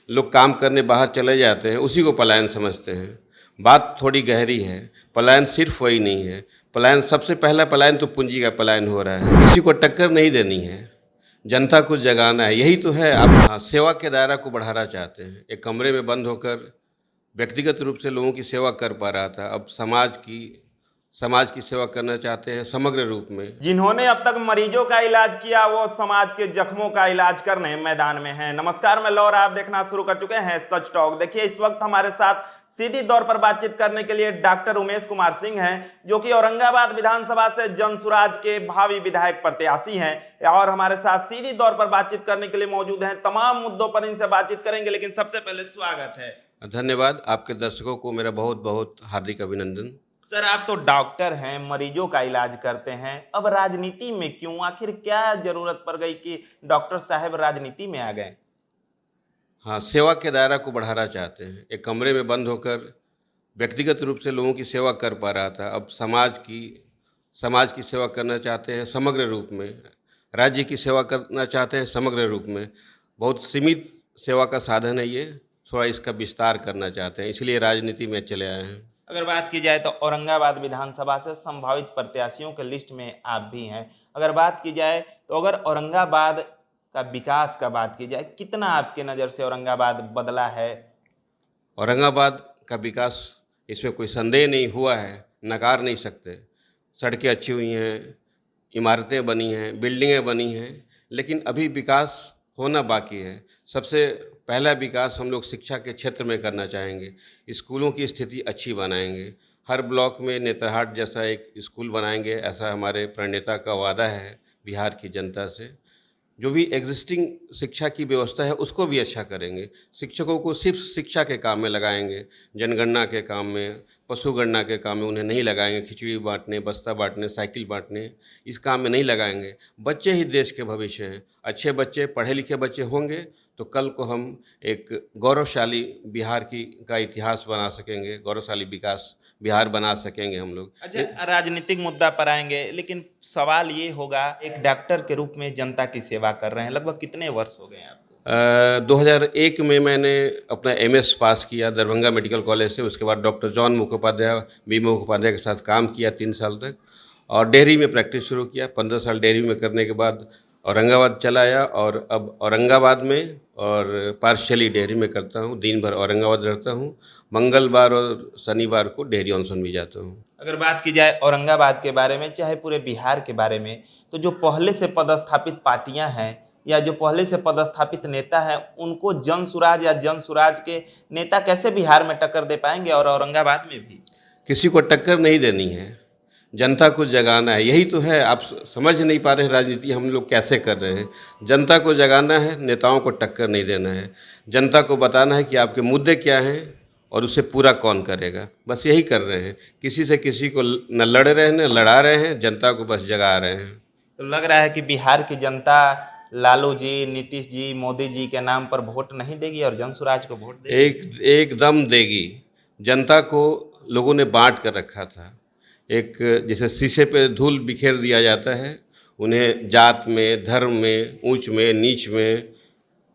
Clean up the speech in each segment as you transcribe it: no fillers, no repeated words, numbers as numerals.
लोग काम करने बाहर चले जाते हैं, उसी को पलायन समझते हैं। बात थोड़ी गहरी है। पलायन सिर्फ वही नहीं है। पलायन, सबसे पहला पलायन तो पूंजी का पलायन हो रहा है। किसी को टक्कर नहीं देनी है, जनता को जगाना है, यही तो है। आप सेवा के दायरा को बढ़ाना चाहते हैं। एक कमरे में बंद होकर व्यक्तिगत रूप से लोगों की सेवा कर पा रहा था, अब समाज की सेवा करना चाहते हैं समग्र रूप में। जिन्होंने अब तक मरीजों का इलाज किया वो समाज के जख्मों का इलाज करने मैदान में हैं। नमस्कार, मैं लौर, आप देखना शुरू कर चुके हैं सच टॉक। देखिए, इस वक्त हमारे साथ सीधी तौर पर बातचीत करने के लिए डॉक्टर उमेश कुमार सिंह हैं, जो कि औरंगाबाद विधानसभा से जनसुराज के भावी विधायक प्रत्याशी हैं, और हमारे साथ सीधी तौर पर बातचीत करने के लिए मौजूद हैं। तमाम मुद्दों पर इनसे बातचीत करेंगे, लेकिन सबसे पहले स्वागत है। धन्यवाद। आपके दर्शकों को मेरा बहुत बहुत हार्दिक अभिनंदन। सर, आप तो डॉक्टर हैं, मरीजों का इलाज करते हैं, अब राजनीति में क्यों? आखिर क्या जरूरत पड़ गई कि डॉक्टर साहब राजनीति में आ गए? हाँ, सेवा के दायरा को बढ़ाना चाहते हैं। एक कमरे में बंद होकर व्यक्तिगत रूप से लोगों की सेवा कर पा रहा था, अब समाज की सेवा करना चाहते हैं समग्र रूप में। राज्य की सेवा करना चाहते हैं समग्र रूप में। बहुत सीमित सेवा का साधन है ये, थोड़ा इसका विस्तार करना चाहते हैं, इसलिए राजनीति में चले आए हैं। अगर बात की जाए तो औरंगाबाद विधानसभा से संभावित प्रत्याशियों के लिस्ट में आप भी हैं। अगर बात की जाए तो अगर औरंगाबाद का विकास का बात की जाए, कितना आपके नज़र से औरंगाबाद बदला है? औरंगाबाद का विकास, इसमें कोई संदेह नहीं हुआ है, नकार नहीं सकते। सड़कें अच्छी हुई हैं, इमारतें बनी हैं, बिल्डिंगें बनी हैं, लेकिन अभी विकास होना बाकी है। सबसे पहला विकास हम लोग शिक्षा के क्षेत्र में करना चाहेंगे। स्कूलों की स्थिति अच्छी बनाएंगे। हर ब्लॉक में नेतरहाट जैसा एक स्कूल बनाएंगे, ऐसा हमारे प्रणेता का वादा है बिहार की जनता से। जो भी एग्जिस्टिंग शिक्षा की व्यवस्था है उसको भी अच्छा करेंगे। शिक्षकों को सिर्फ शिक्षा के काम में लगाएंगे, जनगणना के काम में, पशुगणना के काम में उन्हें नहीं लगाएंगे। खिचड़ी बांटने, बस्ता बांटने, साइकिल बांटने, इस काम में नहीं लगाएंगे। बच्चे ही देश के भविष्य हैं। अच्छे बच्चे, पढ़े लिखे बच्चे होंगे तो कल को हम एक गौरवशाली बिहार का इतिहास बना सकेंगे, गौरवशाली विकास बिहार बना सकेंगे हम लोग। अच्छा, राजनीतिक मुद्दा पर आएंगे, लेकिन सवाल ये होगा, एक डॉक्टर के रूप में जनता की सेवा कर रहे हैं, लगभग कितने वर्ष हो गए आपको? 2001 में मैंने अपना एमएस पास किया दरभंगा मेडिकल कॉलेज से। उसके बाद doctor John Mukhopadhyay, B Mukhopadhyay के साथ काम किया 3 साल तक, और डेयरी में प्रैक्टिस शुरू किया। 15 साल डेयरी में करने के बाद औरंगाबाद चला आया, और अब औरंगाबाद में और पार्शियली डेयरी में करता हूँ। दिन भर औरंगाबाद रहता हूँ, मंगलवार और शनिवार को डेयरी ऑनसन भी जाता हूँ। अगर बात की जाए औरंगाबाद के बारे में, चाहे पूरे बिहार के बारे में, तो जो पहले से पदस्थापित पार्टियां हैं या जो पहले से पदस्थापित नेता हैं, उनको जनसुराज या जनसुराज के नेता कैसे बिहार में टक्कर दे पाएंगे, और औरंगाबाद में भी? किसी को टक्कर नहीं देनी है, जनता को जगाना है, यही तो है। आप समझ नहीं पा रहे हैं राजनीति हम लोग कैसे कर रहे हैं। जनता को जगाना है, नेताओं को टक्कर नहीं देना है। जनता को बताना है कि आपके मुद्दे क्या हैं और उसे पूरा कौन करेगा, बस यही कर रहे हैं। किसी से किसी को न लड़ रहे हैं न लड़ा रहे हैं, जनता को बस जगा रहे हैं। तो लग रहा है कि बिहार की जनता लालू जी, नीतीश जी, मोदी जी के नाम पर वोट नहीं देगी और जनसुराज को वोट देगी। एकदम देगी। जनता को लोगों ने बांट कर रखा था। एक जैसे शीशे पे धूल बिखेर दिया जाता है, उन्हें जात में, धर्म में, ऊंच में, नीच में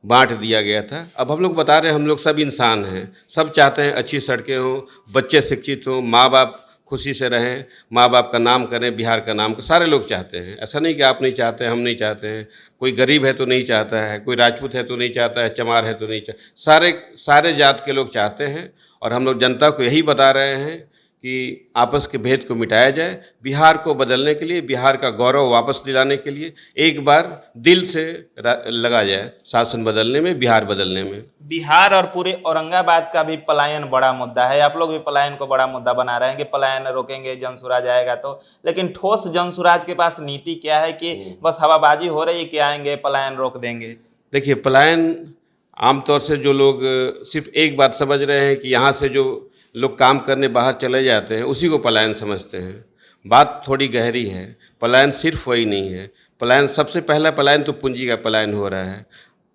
बांट दिया गया था। अब हम लोग बता रहे हैं हम लोग सब इंसान हैं, सब चाहते हैं अच्छी सड़कें हों, बच्चे शिक्षित हों, माँ बाप खुशी से रहें, माँ बाप का नाम करें, बिहार का नाम सारे लोग चाहते हैं। ऐसा नहीं कि आप नहीं चाहते, हम नहीं चाहते हैं। कोई गरीब है तो नहीं चाहता है, कोई राजपूत है तो नहीं चाहता है, चमार है तो नहीं चाहता, सारे जात के लोग चाहते हैं। और हम लोग जनता को यही बता रहे हैं कि आपस के भेद को मिटाया जाए। बिहार को बदलने के लिए, बिहार का गौरव वापस दिलाने के लिए एक बार दिल से लगा जाए शासन बदलने में, बिहार बदलने में। बिहार और पूरे औरंगाबाद का भी पलायन बड़ा मुद्दा है। आप लोग भी पलायन को बड़ा मुद्दा बना रहे हैं कि पलायन रोकेंगे, जनसुराज आएगा तो। लेकिन ठोस जनसुराज के पास नीति क्या है कि बस हवाबाजी हो रही है कि आएंगे पलायन रोक देंगे? देखिए, पलायन आमतौर से जो लोग सिर्फ एक बात समझ रहे हैं कि यहाँ से जो लोग काम करने बाहर चले जाते हैं उसी को पलायन समझते हैं। बात थोड़ी गहरी है। पलायन सिर्फ वही नहीं है। पलायन, सबसे पहला पलायन तो पूंजी का पलायन हो रहा है।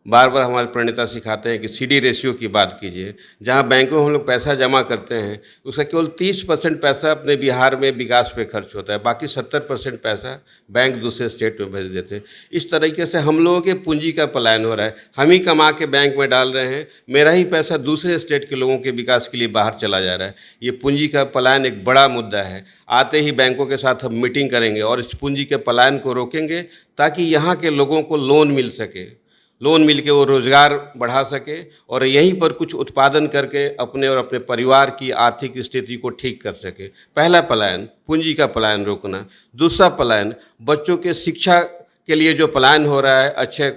बार बार हमारे प्रणेता सिखाते हैं कि CD रेशियो की बात कीजिए। जहाँ बैंकों में हम लोग पैसा जमा करते हैं, उसका केवल 30% पैसा अपने बिहार में विकास पे खर्च होता है, बाकी 70% पैसा बैंक दूसरे स्टेट में भेज देते हैं। इस तरीके से हम लोगों के पूंजी का पलायन हो रहा है। हम ही कमा के बैंक में डाल रहे हैं, मेरा ही पैसा दूसरे स्टेट के लोगों के विकास के लिए बाहर चला जा रहा है। ये पूंजी का पलायन एक बड़ा मुद्दा है। आते ही बैंकों के साथ हम मीटिंग करेंगे और इस पूंजी के पलायन को रोकेंगे, ताकि यहाँ के लोगों को लोन मिल सके, लोन मिल के वो रोज़गार बढ़ा सके और यहीं पर कुछ उत्पादन करके अपने और अपने परिवार की आर्थिक स्थिति को ठीक कर सके। पहला पलायन पूंजी का पलायन रोकना। दूसरा पलायन बच्चों के शिक्षा के लिए जो पलायन हो रहा है, अच्छे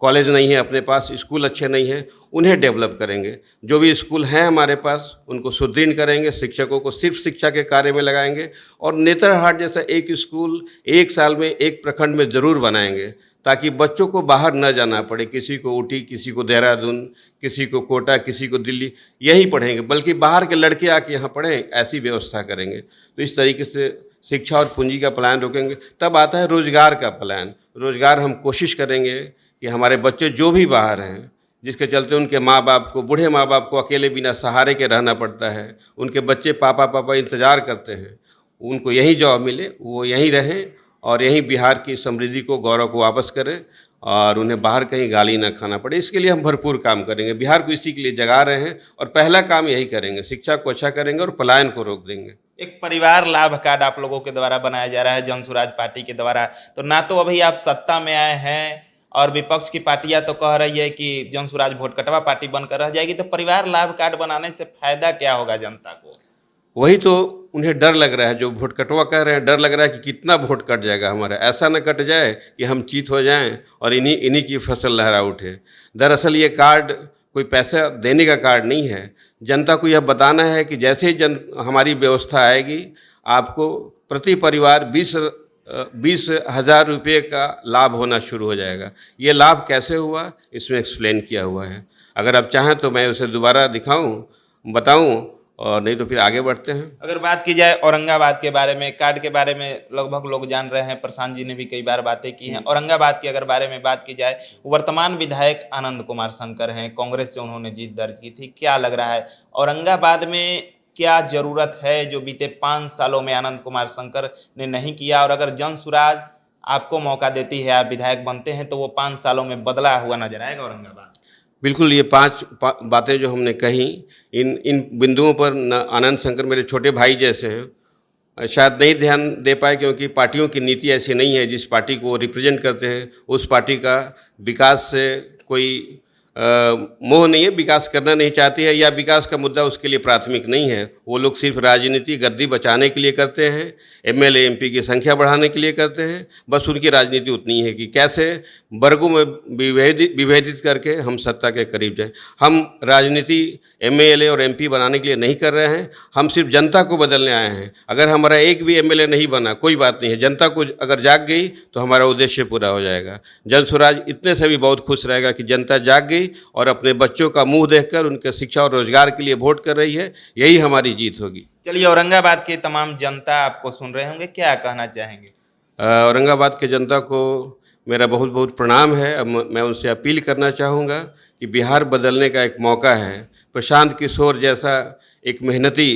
कॉलेज नहीं है अपने पास, स्कूल अच्छे नहीं हैं, उन्हें डेवलप करेंगे। जो भी स्कूल हैं हमारे पास उनको सुदृढ़ करेंगे, शिक्षकों को सिर्फ शिक्षा के कार्य में लगाएंगे और नेतरहाट जैसा एक स्कूल 1 साल में 1 प्रखंड में ज़रूर बनाएंगे, ताकि बच्चों को बाहर न जाना पड़े। किसी को ऊटी, किसी को देहरादून, किसी को कोटा, किसी को दिल्ली, यहीं पढ़ेंगे, बल्कि बाहर के लड़के आके यहाँ पढ़ें, ऐसी व्यवस्था करेंगे। तो इस तरीके से शिक्षा और पूंजी का पलायन रोकेंगे। तब आता है रोज़गार का पलायन। रोज़गार हम कोशिश करेंगे कि हमारे बच्चे जो भी बाहर हैं, जिसके चलते उनके माँ बाप को, बूढ़े माँ बाप को अकेले बिना सहारे के रहना पड़ता है, उनके बच्चे पापा पापा इंतज़ार करते हैं, उनको यहीं जॉब मिले, वो यहीं रहें और यहीं बिहार की समृद्धि को, गौरव को वापस करें और उन्हें बाहर कहीं गाली ना खाना पड़े। इसके लिए हम भरपूर काम करेंगे। बिहार को इसी के लिए जगा रहे हैं और पहला काम यही करेंगे, शिक्षा को अच्छा करेंगे और पलायन को रोक देंगे। एक परिवार लाभ कार्ड आप लोगों के द्वारा बनाया जा रहा है जन स्वराज पार्टी के द्वारा, तो ना तो अभी आप सत्ता में आए हैं और विपक्ष की पार्टियां तो कह रही है कि जन स्वराज वोट कटवा पार्टी बनकर रह जाएगी, तो परिवार लाभ कार्ड बनाने से फायदा क्या होगा जनता को? वही तो उन्हें डर लग रहा है, जो वोट कटवा कह रहे हैं, डर लग रहा है कि कितना वोट कट जाएगा हमारा। ऐसा न कट जाए कि हम चीत हो जाएं और इन्हीं की फसल लहरा उठे। दरअसल ये कार्ड कोई पैसा देने का कार्ड नहीं है। जनता को यह बताना है कि जैसे ही हमारी व्यवस्था आएगी, आपको प्रति परिवार 20,000 रुपये का लाभ होना शुरू हो जाएगा। ये लाभ कैसे हुआ, इसमें एक्सप्लेन किया हुआ है। अगर आप चाहें तो मैं उसे दोबारा दिखाऊं, बताऊं, और नहीं तो फिर आगे बढ़ते हैं। अगर बात की जाए औरंगाबाद के बारे में, कार्ड के बारे में लगभग लोग जान रहे हैं, प्रशांत जी ने भी कई बार बातें की हैं। औरंगाबाद की अगर बारे में बात की जाए, वर्तमान विधायक आनंद कुमार शंकर हैं, कांग्रेस से उन्होंने जीत दर्ज की थी। क्या लग रहा है औरंगाबाद में क्या जरूरत है जो बीते 5 सालों में आनंद कुमार शंकर ने नहीं किया, और अगर जन स्वराज आपको मौका देती है, आप विधायक बनते हैं, तो वो 5 सालों में बदला हुआ नजर आएगा औरंगाबाद? बिल्कुल, ये 5 बातें जो हमने कही, इन बिंदुओं पर आनंद शंकर मेरे छोटे भाई जैसे हैं, शायद नहीं ध्यान दे पाए, क्योंकि पार्टियों की नीति ऐसी नहीं है। जिस पार्टी को वो रिप्रेजेंट करते हैं उस पार्टी का विकास से कोई मोह नहीं है, विकास करना नहीं चाहती है, या विकास का मुद्दा उसके लिए प्राथमिक नहीं है। वो लोग सिर्फ राजनीति गद्दी बचाने के लिए करते हैं, MLA MP की संख्या बढ़ाने के लिए करते हैं। बस उनकी राजनीति उतनी है कि कैसे वर्गों में विभेदित करके हम सत्ता के करीब जाएं। हम राजनीति MLA और MP बनाने के लिए नहीं कर रहे हैं, हम सिर्फ जनता को बदलने आए हैं। अगर हमारा एक भी MLA नहीं बना, कोई बात नहीं है, जनता को अगर जाग गई तो हमारा उद्देश्य पूरा हो जाएगा। जन स्वराज इतने से भी बहुत खुश रहेगा कि जनता जाग गई और अपने बच्चों का मुंह देखकर उनके शिक्षा और रोजगार के लिए वोट कर रही है। यही हमारी जीत होगी। चलिए, औरंगाबाद की तमाम जनता आपको सुन रहे होंगे, क्या कहना चाहेंगे? औरंगाबाद के जनता को मेरा बहुत बहुत प्रणाम है। अब मैं उनसे अपील करना चाहूँगा कि बिहार बदलने का एक मौका है। प्रशांत किशोर जैसा एक मेहनती,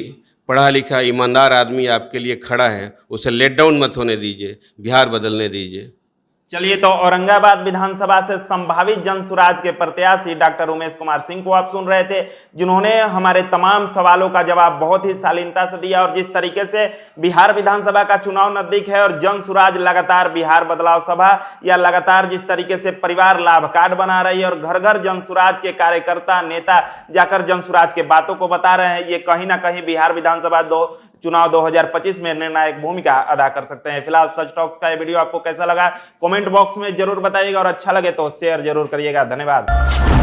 पढ़ा लिखा, ईमानदार आदमी आपके लिए खड़ा है, उसे लेट डाउन मत होने दीजिए, बिहार बदलने दीजिए। चलिए, तो औरंगाबाद विधानसभा से संभावित जन स्वराज के प्रत्याशी डॉक्टर उमेश कुमार सिंह को आप सुन रहे थे, जिन्होंने हमारे तमाम सवालों का जवाब बहुत ही शालीनता से दिया। और जिस तरीके से बिहार विधानसभा का चुनाव नजदीक है और जन स्वराज लगातार बिहार बदलाव सभा या लगातार जिस तरीके से परिवार लाभ कार्ड बना रही है और घर घर जन स्वराज के कार्यकर्ता नेता जाकर जन स्वराज के बातों को बता रहे हैं, ये कहीं ना कहीं बिहार विधानसभा चुनाव 2025 में निर्णायक भूमिका अदा कर सकते हैं। फिलहाल सच टॉक्स का ये वीडियो आपको कैसा लगा, कमेंट बॉक्स में जरूर बताइएगा और अच्छा लगे तो शेयर जरूर करिएगा। धन्यवाद।